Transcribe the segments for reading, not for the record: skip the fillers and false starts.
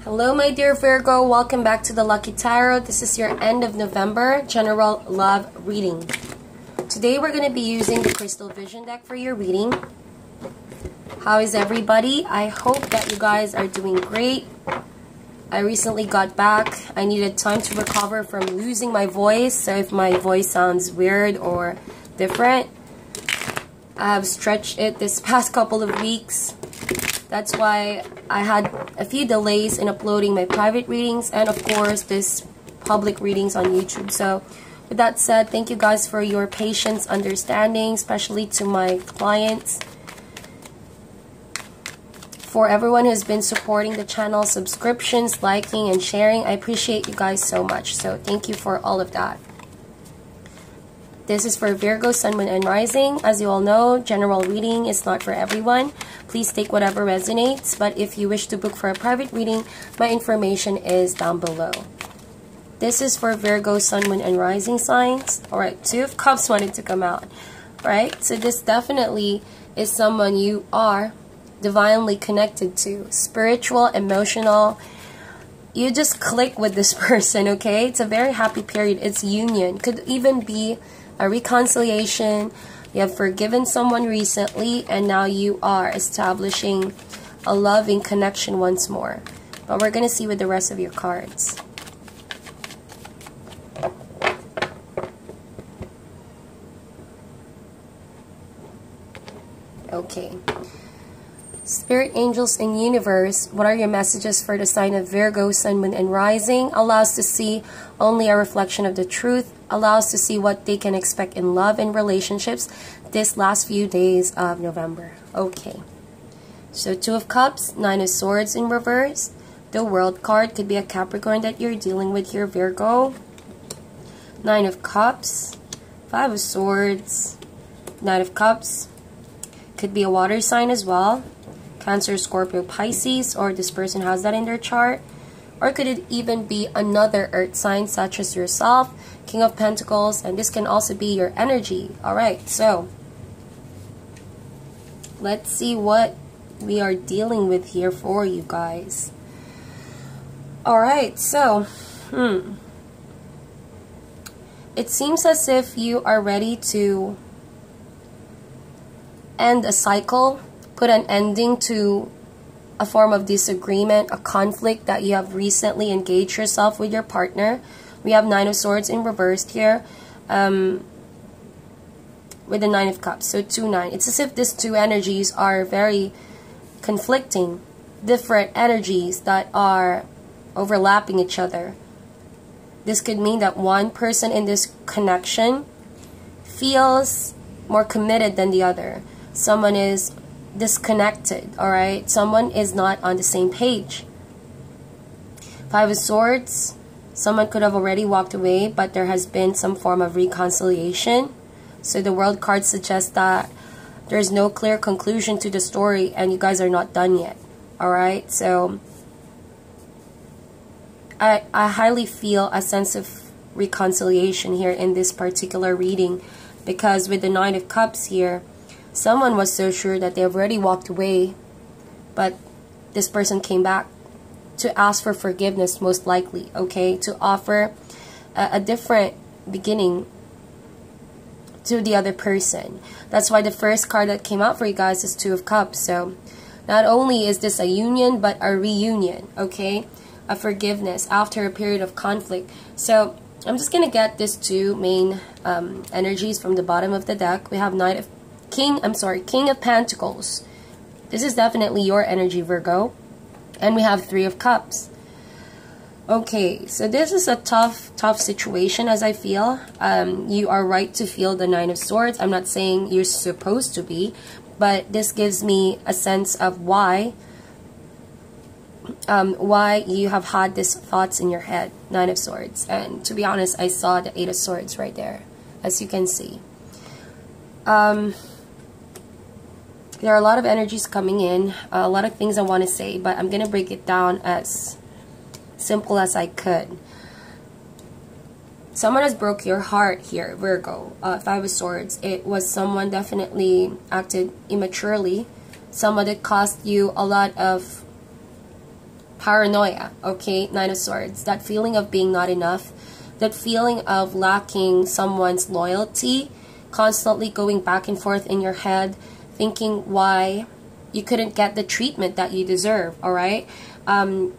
Hello my dear Virgo, welcome back to the Lucky Tarot. This is your end of November general love reading. Today we're going to be using the Crystal Vision deck for your reading. How is everybody? I hope that you guys are doing great. I recently got back. I needed time to recover from losing my voice, so if my voice sounds weird or different, I have stretched it this past couple of weeks. That's why I had a few delays in uploading my private readings and of course this public readings on YouTube. So with that said, thank you guys for your patience, understanding, especially to my clients. For everyone who's been supporting the channel, subscriptions, liking, and sharing, I appreciate you guys so much. So thank you for all of that. This is for Virgo, Sun, Moon, and Rising. As you all know, general reading is not for everyone. Please take whatever resonates. But if you wish to book for a private reading, my information is down below. This is for Virgo, Sun, Moon, and Rising signs. Alright, Two of Cups wanted to come out. Right? So this definitely is someone you are divinely connected to. Spiritual, emotional. You just click with this person, okay? It's a very happy period. It's union. Could even be a reconciliation. You have forgiven someone recently and now you are establishing a loving connection once more. But we're going to see with the rest of your cards. Okay. Spirit, angels, and universe, what are your messages for the sign of Virgo, Sun, Moon, and Rising? Allow us to see only a reflection of the truth. Allow us to see what they can expect in love and relationships this last few days of November. Okay. So Two of Cups, Nine of Swords in reverse. The World card could be a Capricorn that you're dealing with here, Virgo. Nine of Cups, Five of Swords, Nine of Cups. Could be a water sign as well. Cancer, Scorpio, Pisces, or this person has that in their chart. Or could it even be another earth sign such as yourself, King of Pentacles, and this can also be your energy. Alright, so let's see what we are dealing with here for you guys. Alright, so it seems as if you are ready to end a cycle, put an ending to a form of disagreement, a conflict that you have recently engaged yourself with your partner. We have Nine of Swords in reversed here with the Nine of Cups. So 2-9. It's as if these two energies are very conflicting, different energies that are overlapping each other. This could mean that one person in this connection feels more committed than the other. Someone is disconnected, alright? Someone is not on the same page. Five of Swords, someone could have already walked away, but there has been some form of reconciliation. So the World card suggests that there's no clear conclusion to the story and you guys are not done yet, alright? So I highly feel a sense of reconciliation here in this particular reading, because with the Nine of Cups here, someone was so sure that they have already walked away, but this person came back to ask for forgiveness, most likely, okay? To offer a different beginning to the other person. That's why the first card that came out for you guys is Two of Cups. So not only is this a union, but a reunion, okay? A forgiveness after a period of conflict. So I'm just going to get these two main energies from the bottom of the deck. We have King of Pentacles. This is definitely your energy, Virgo. And we have Three of Cups. Okay, so this is a tough situation as I feel. You are right to feel the Nine of Swords. I'm not saying you're supposed to be, but this gives me a sense of why you have had these thoughts in your head. Nine of Swords. And to be honest, I saw the Eight of Swords right there, as you can see. There are a lot of energies coming in, a lot of things I want to say, but I'm going to break it down as simple as I could. Someone has broke your heart here, Virgo. Five of Swords. It was someone definitely acted immaturely. Someone that caused you a lot of paranoia, okay? Nine of Swords. That feeling of being not enough, that feeling of lacking someone's loyalty, constantly going back and forth in your head, thinking why you couldn't get the treatment that you deserve, all right? A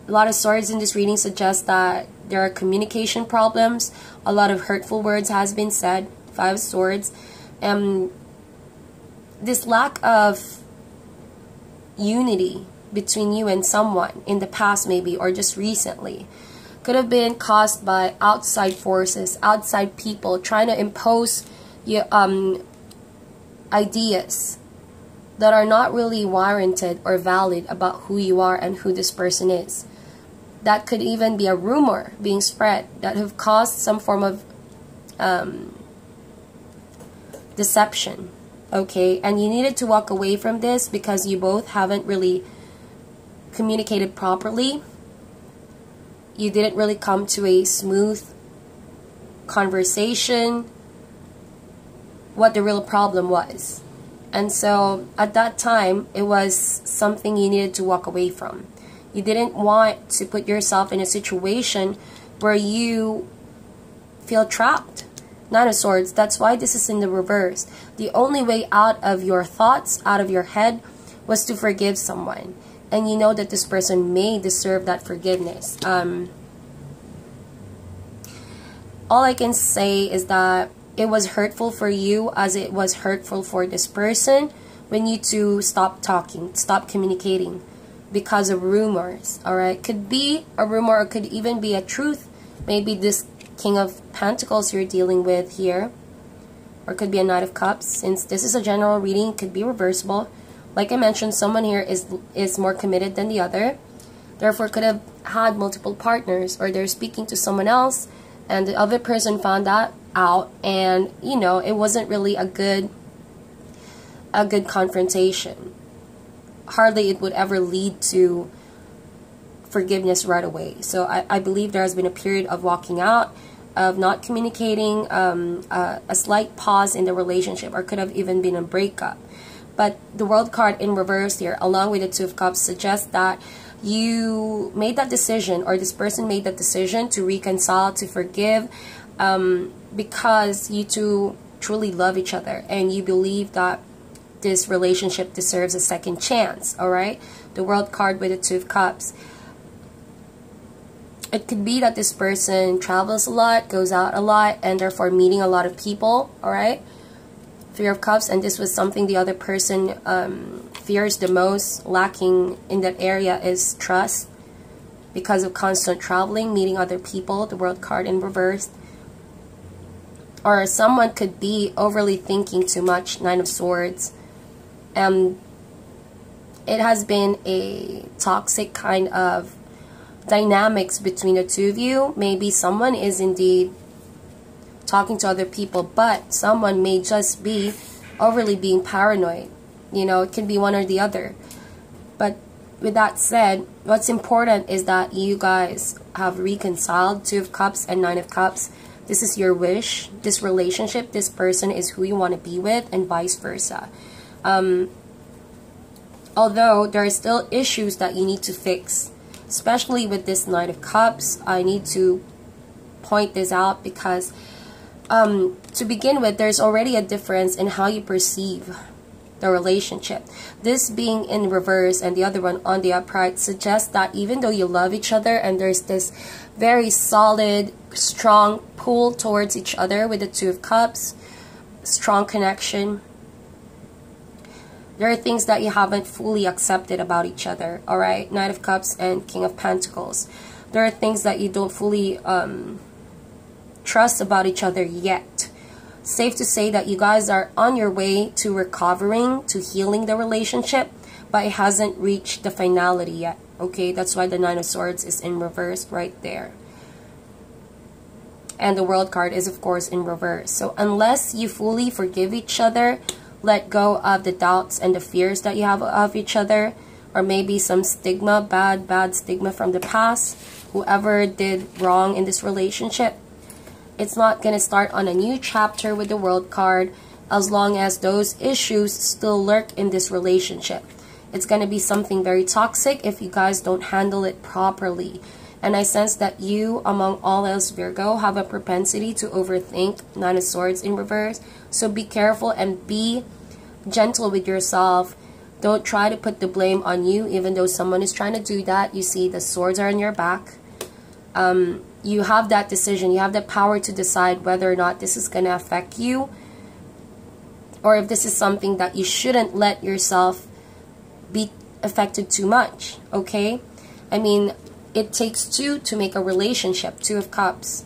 lot of swords in this reading suggest that there are communication problems. A lot of hurtful words has been said. Five of Swords. This lack of unity between you and someone in the past maybe, or just recently, could have been caused by outside forces, outside people trying to impose your ideas that are not really warranted or valid about who you are and who this person is. That could even be a rumor being spread that have caused some form of deception, okay? And you needed to walk away from this because you both haven't really communicated properly. You didn't really come to a smooth conversation what the real problem was. And so at that time, it was something you needed to walk away from. You didn't want to put yourself in a situation where you feel trapped. Nine of Swords. That's why this is in the reverse. The only way out of your thoughts, out of your head, was to forgive someone. And you know that this person may deserve that forgiveness. All I can say is that it was hurtful for you as it was hurtful for this person when you two stop talking, stop communicating because of rumors, alright? Could be a rumor or could even be a truth. Maybe this King of Pentacles you're dealing with here, or could be a Knight of Cups. Since this is a general reading, it could be reversible. Like I mentioned, someone here is more committed than the other. Therefore, could have had multiple partners, or they're speaking to someone else and the other person found that out, and you know, it wasn't really a good confrontation. Hardly it would ever lead to forgiveness right away. So I believe there has been a period of walking out, of not communicating, a slight pause in the relationship, or could have even been a breakup. But the World card in reverse here, along with the Two of Cups, suggests that you made that decision, or this person made that decision to reconcile, to forgive, because you two truly love each other and you believe that this relationship deserves a second chance, alright? The World card with the Two of Cups. It could be that this person travels a lot, goes out a lot, and therefore meeting a lot of people, alright? Three of Cups, and this was something the other person fears the most, lacking in that area is trust because of constant traveling, meeting other people, the World card in reverse. Or someone could be overly thinking too much, Nine of Swords. It has been a toxic kind of dynamics between the two of you. Maybe someone is indeed talking to other people, but someone may just be overly being paranoid. You know, it can be one or the other. But with that said, what's important is that you guys have reconciled. Two of Cups and Nine of Cups. This is your wish. This relationship, this person is who you want to be with, and vice versa. Although there are still issues that you need to fix, especially with this Knight of Cups. I need to point this out because to begin with, there's already a difference in how you perceive the relationship. This being in reverse and the other one on the upright suggests that even though you love each other and there's this very solid, strong pull towards each other with the Two of Cups, strong connection, there are things that you haven't fully accepted about each other, alright? Knight of Cups and King of Pentacles. There are things that you don't fully trust about each other yet. Safe to say that you guys are on your way to recovering, to healing the relationship, but it hasn't reached the finality yet, okay? That's why the Nine of Swords is in reverse right there. And the World card is, of course, in reverse. So unless you fully forgive each other, let go of the doubts and the fears that you have of each other, or maybe some stigma, bad stigma from the past, whoever did wrong in this relationship, it's not going to start on a new chapter with the World card as long as those issues still lurk in this relationship. It's going to be something very toxic if you guys don't handle it properly. And I sense that you, among all else, Virgo, have a propensity to overthink Nine of Swords in reverse. So be careful and be gentle with yourself. Don't try to put the blame on you, even though someone is trying to do that. You see, the swords are on your back. You have that decision. You have the power to decide whether or not this is going to affect you, or if this is something that you shouldn't let yourself be affected too much, okay? I mean, it takes two to make a relationship, Two of Cups.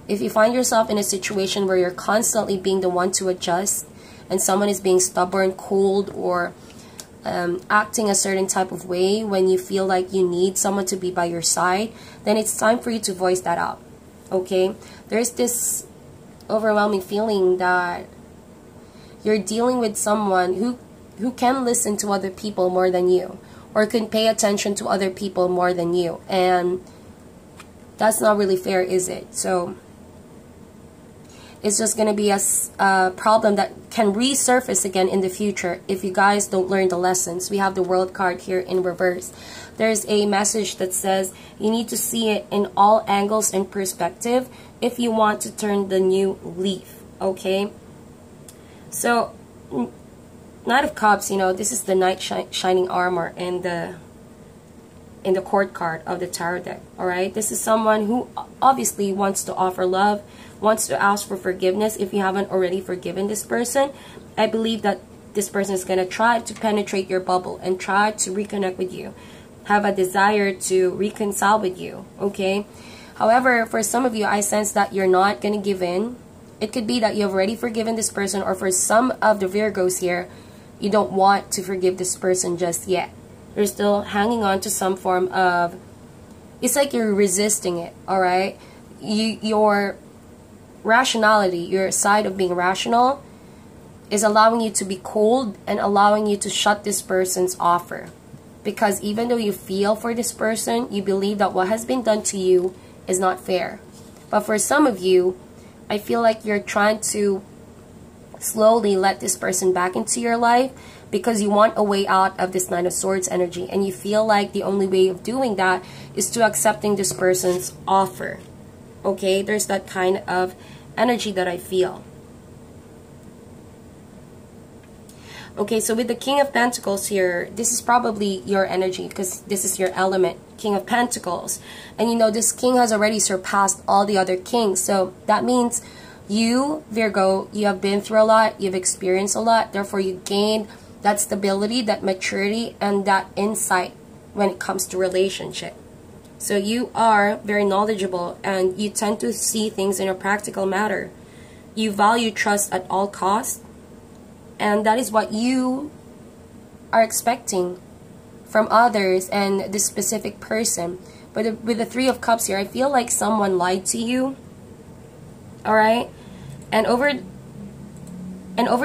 If you find yourself in a situation where you're constantly being the one to adjust, and someone is being stubborn, cold, or acting a certain type of way when you feel like you need someone to be by your side, then it's time for you to voice that out, okay? There's this overwhelming feeling that you're dealing with someone who can listen to other people more than you, or can pay attention to other people more than you, and that's not really fair, is it? So it's just going to be a problem that can resurface again in the future if you guys don't learn the lessons. We have the World card here in reverse. There's a message that says you need to see it in all angles and perspective if you want to turn the new leaf, okay? So Knight of Cups, you know, this is the Knight Shining Armor in the Court card of the tarot deck, all right? This is someone who obviously wants to offer love, wants to ask for forgiveness if you haven't already forgiven this person. I believe that this person is going to try to penetrate your bubble and try to reconnect with you, have a desire to reconcile with you, okay? However, for some of you, I sense that you're not going to give in. It could be that you've already forgiven this person, or for some of the Virgos here, you don't want to forgive this person just yet. You're still hanging on to some form of, it's like you're resisting it, all right? Your rationality, your side of being rational, is allowing you to be cold and allowing you to shut this person's offer. Because even though you feel for this person, you believe that what has been done to you is not fair. But for some of you, I feel like you're trying to slowly let this person back into your life because you want a way out of this Nine of Swords energy, and you feel like the only way of doing that is to accepting this person's offer, okay? There's that kind of energy that I feel. Okay, so with the King of Pentacles here, this is probably your energy because this is your element, King of Pentacles. And you know, this king has already surpassed all the other kings. So that means you, Virgo, you have been through a lot, you've experienced a lot, therefore you gained that stability, that maturity, and that insight when it comes to relationship. So you are very knowledgeable and you tend to see things in a practical matter. You value trust at all costs. And that is what you are expecting from others and this specific person. But with the Three of Cups here, I feel like someone lied to you. Alright? And over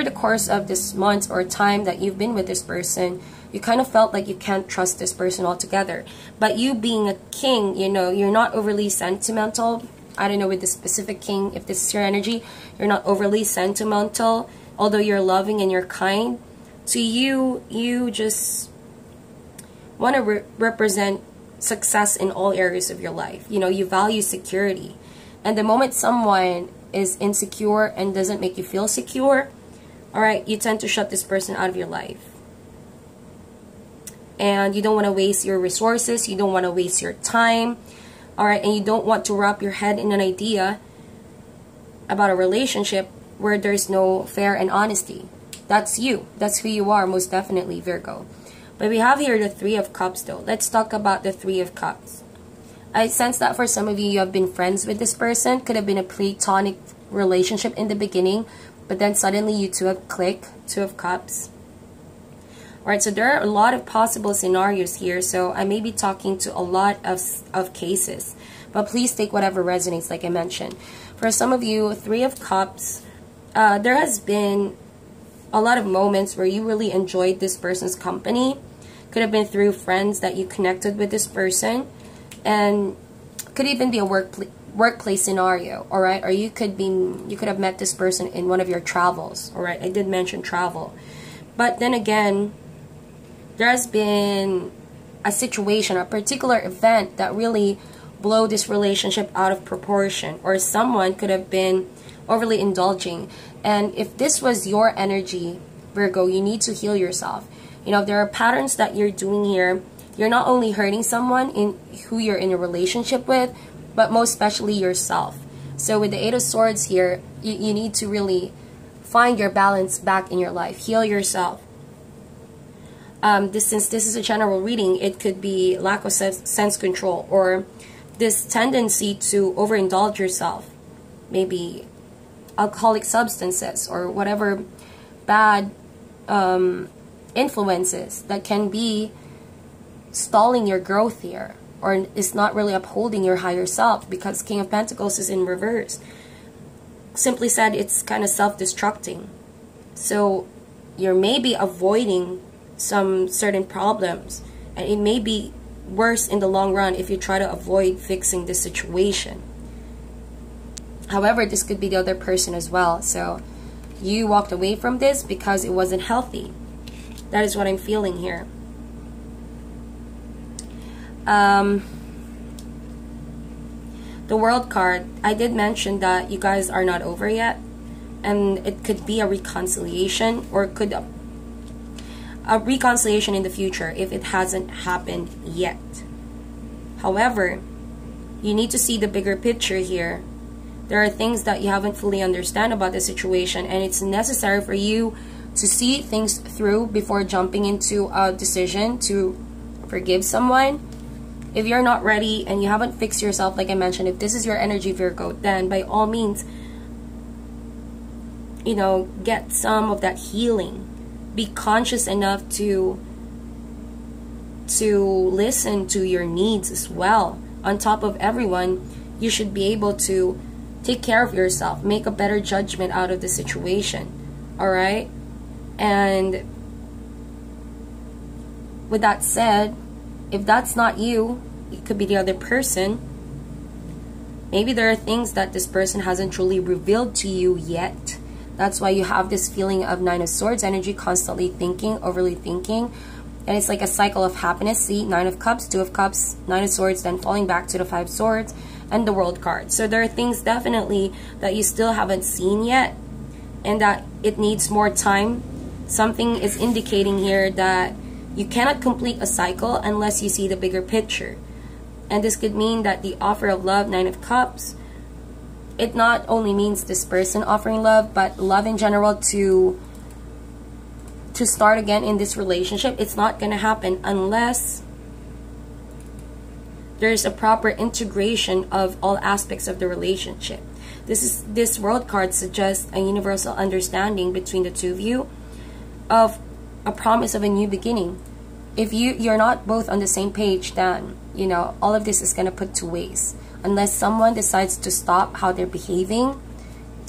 the course of this month or time that you've been with this person, you kind of felt like you can't trust this person altogether. But you being a king, you know, you're not overly sentimental. I don't know with the specific king, if this is your energy, you're not overly sentimental. Although you're loving and you're kind, to you, you just want to represent success in all areas of your life. You know, you value security. And the moment someone is insecure and doesn't make you feel secure, alright, you tend to shut this person out of your life. And you don't want to waste your resources, you don't want to waste your time, alright, and you don't want to wrap your head in an idea about a relationship where there's no fair and honesty. That's you. That's who you are, most definitely, Virgo. But we have here the Three of Cups, though. Let's talk about the Three of Cups. I sense that for some of you, you have been friends with this person. Could have been a platonic relationship in the beginning, but then suddenly you two have clicked. Two of Cups. Alright, so there are a lot of possible scenarios here, so I may be talking to a lot of cases. But please take whatever resonates, like I mentioned. For some of you, Three of Cups, there has been a lot of moments where you really enjoyed this person's company. Could have been through friends that you connected with this person, and could even be a workplace scenario, all right? Or you could have met this person in one of your travels, all right? I did mention travel, but then again, there has been a situation, a particular event that really blow this relationship out of proportion, or someone could have been overly indulging. And if this was your energy, Virgo, you need to heal yourself. You know, there are patterns that you're doing here. You're not only hurting someone in who you're in a relationship with, but most especially yourself. So with the Eight of Swords here, you need to really find your balance back in your life. Heal yourself. Since this is a general reading, it could be lack of sense control, or this tendency to overindulge yourself. Maybe alcoholic substances or whatever bad influences that can be stalling your growth here, or is not really upholding your higher self, because King of Pentacles is in reverse. Simply said, it's kind of self-destructing. So you're maybe avoiding some certain problems, and it may be worse in the long run if you try to avoid fixing this situation. However, this could be the other person as well. So you walked away from this because it wasn't healthy. That is what I'm feeling here. The World card, I did mention that you guys are not over yet, and it could be a reconciliation, or it could a reconciliation in the future if it hasn't happened yet. However, you need to see the bigger picture here. There are things that you haven't fully understand about the situation, and it's necessary for you to see things through before jumping into a decision to forgive someone. If you're not ready and you haven't fixed yourself, like I mentioned, if this is your energy, Virgo, then by all means, you know, get some of that healing. Be conscious enough to listen to your needs as well. On top of everyone, you should be able to take care of yourself, make a better judgment out of the situation. All right? And with that said, if that's not you, it could be the other person. Maybe there are things that this person hasn't truly revealed to you yet. That's why you have this feeling of Nine of Swords energy, constantly thinking, overly thinking. And it's like a cycle of happiness. See, Nine of Cups, Two of Cups, Nine of Swords, then falling back to the Five of Swords and the World card. So there are things definitely that you still haven't seen yet, and that it needs more time. Something is indicating here that you cannot complete a cycle unless you see the bigger picture. And this could mean that the offer of love, Nine of Cups, it not only means this person offering love, but love in general to start again in this relationship. It's not going to happen unless there's a proper integration of all aspects of the relationship. This World card suggests a universal understanding between the two of you of a promise of a new beginning. If you're not both on the same page, then, you know, all of this is going to put to waste. Unless someone decides to stop how they're behaving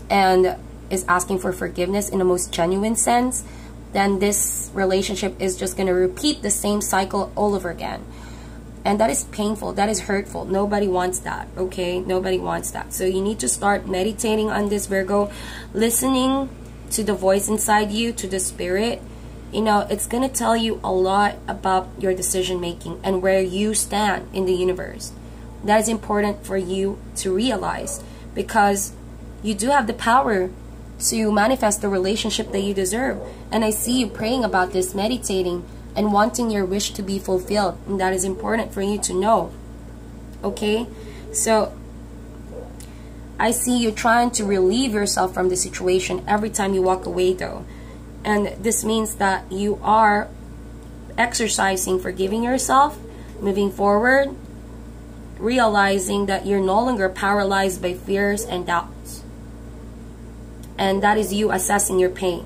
and is asking for forgiveness in the most genuine sense, then this relationship is just going to repeat the same cycle all over again. And that is painful. That is hurtful. Nobody wants that, okay? Nobody wants that. So you need to start meditating on this, Virgo. Listening to the voice inside you, to the spirit. You know, it's going to tell you a lot about your decision making and where you stand in the universe. That is important for you to realize, because you do have the power to manifest the relationship that you deserve. And I see you praying about this, meditating, and wanting your wish to be fulfilled. And that is important for you to know. Okay? So I see you trying to relieve yourself from the situation every time you walk away, though. And this means that you are exercising forgiving yourself, moving forward, realizing that you're no longer paralyzed by fears and doubts. And that is you assessing your pain.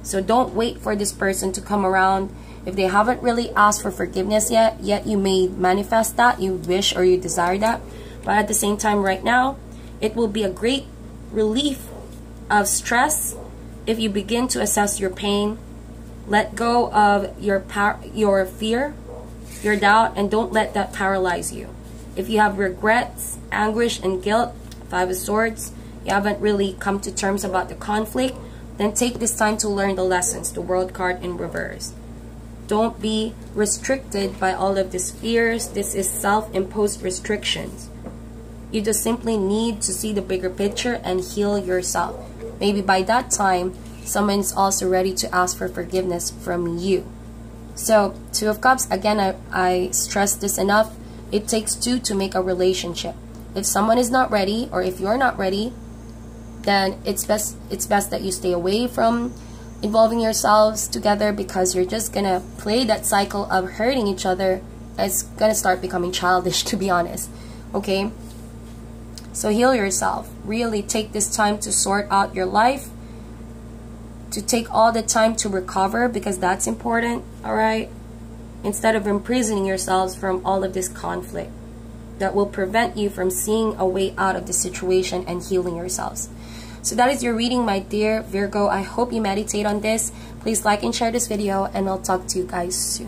So don't wait for this person to come around. If they haven't really asked for forgiveness yet you may manifest that, you wish or you desire that. But at the same time right now, it will be a great relief of stress if you begin to assess your pain. Let go of your fear, your doubt, and don't let that paralyze you. If you have regrets, anguish, and guilt, Five of Swords, you haven't really come to terms about the conflict, then take this time to learn the lessons, the World card in reverse. Don't be restricted by all of these fears. This is self-imposed restrictions. You just simply need to see the bigger picture and heal yourself. Maybe by that time, someone's also ready to ask for forgiveness from you. So, Two of Cups, again, I stress this enough. It takes two to make a relationship. If someone is not ready, or if you're not ready, then it's best that you stay away from involving yourselves together, because you're just gonna play that cycle of hurting each other. It's gonna start becoming childish, to be honest. Okay? So heal yourself. Really take this time to sort out your life, to take all the time to recover, because that's important, alright? Instead of imprisoning yourselves from all of this conflict that will prevent you from seeing a way out of the situation and healing yourselves. So that is your reading, my dear Virgo. I hope you meditate on this. Please like and share this video, and I'll talk to you guys soon.